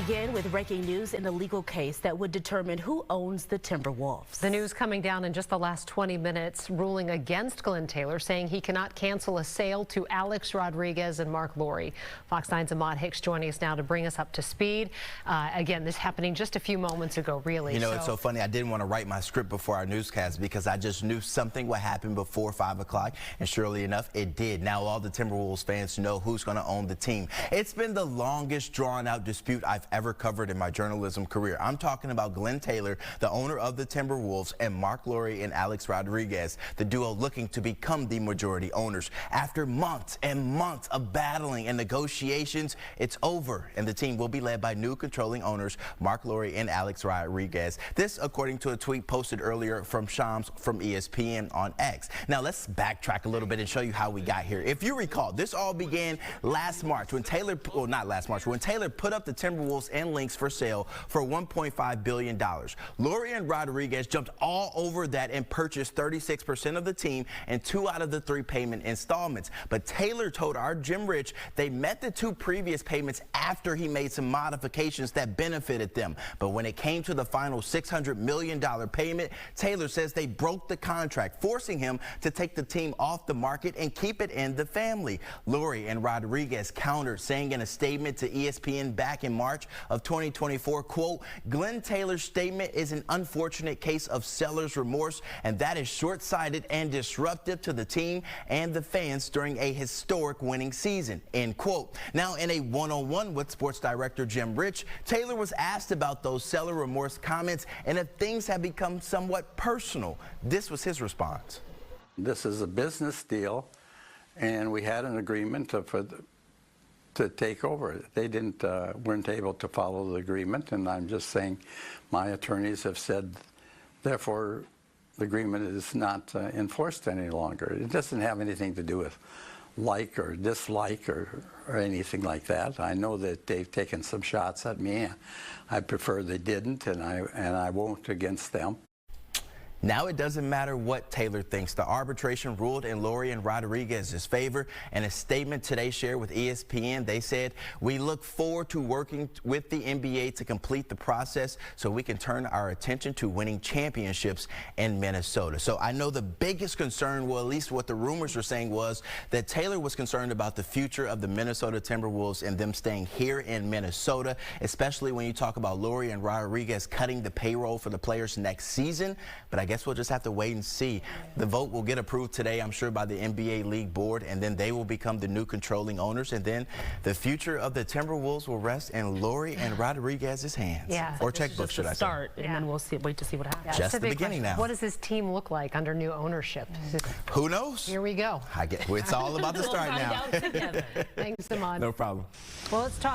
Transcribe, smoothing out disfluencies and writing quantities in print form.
begin with breaking news in the legal case that would determine who owns the Timberwolves. The news coming down in just the last 20 minutes, ruling against Glen Taylor, saying he cannot cancel a sale to Alex Rodriguez and Marc Fox 9's Ahmad Hicks joining us now to bring us up to speed. Again, this happening just a few moments ago, really. You know, it's so funny. I didn't want to write my script before our newscast because I just knew something would happen before 5 o'clock, and surely enough, it did. Now all the Timberwolves fans know who's going to own the team. It's been the longest drawn-out dispute I've ever covered in my journalism career. I'm talking about Glen Taylor, the owner of the Timberwolves, and Marc and Alex Rodriguez, the duo looking to become the majority owners. After months and months of battling and negotiations, it's over, and the team will be led by new controlling owners, Marc and Alex Rodriguez. This, according to a tweet posted earlier from Shams from ESPN on X. Now, let's backtrack a little bit and show you how we got here. If you recall, this all began last March when Taylor, well, not last March, when Taylor put up the Timberwolves and Lynx for sale for $1.5 billion. And Rodriguez jumped all over that and purchased 36% of the team and 2 out of the 3 payment installments. But Taylor told our Jim Rich they met the 2 previous payments after he made some modifications that benefited them. But when it came to the final $600 million payment, Taylor says they broke the contract, forcing him to take the team off the market and keep it in the family. And Rodriguez countered, saying in a statement to ESPN back in March of 2024, quote, Glen Taylor's statement is an unfortunate case of seller's remorse, and that is short-sighted and disruptive to the team and the fans during a historic winning season, end quote. Now, in a one-on-one with sports director Jim Rich, Taylor was asked about those seller remorse comments and if things have become somewhat personal. This was his response. This is a business deal, and we had an agreement to take over. They weren't able to follow the agreement, and I'm just saying my attorneys have said, therefore, the agreement is not enforced any longer. It doesn't have anything to do with like or dislike or anything like that. I know that they've taken some shots at me. I prefer they didn't, and I won't against them. Now it doesn't matter what Taylor thinks. The arbitration ruled in and Rodriguez's favor. In a statement today shared with ESPN, they said, we look forward to working with the NBA to complete the process so we can turn our attention to winning championships in Minnesota. So I know the biggest concern, well, at least what the rumors were saying, was that Taylor was concerned about the future of the Minnesota Timberwolves and them staying here in Minnesota, especially when you talk about and Rodriguez cutting the payroll for the players next season. But I guess we'll just have to wait and see. The vote will get approved today, I'm sure, by the NBA League Board, and then they will become the new controlling owners, and then the future of the Timberwolves will rest in and Rodriguez's hands. Yeah. Or checkbook, should I say. Start, and then we'll wait to see what happens. Just the beginning now. What does his team look like under new ownership? Who knows? Here we go. It's all about the start now. Thanks, Ahmad. No problem. Well, let's talk.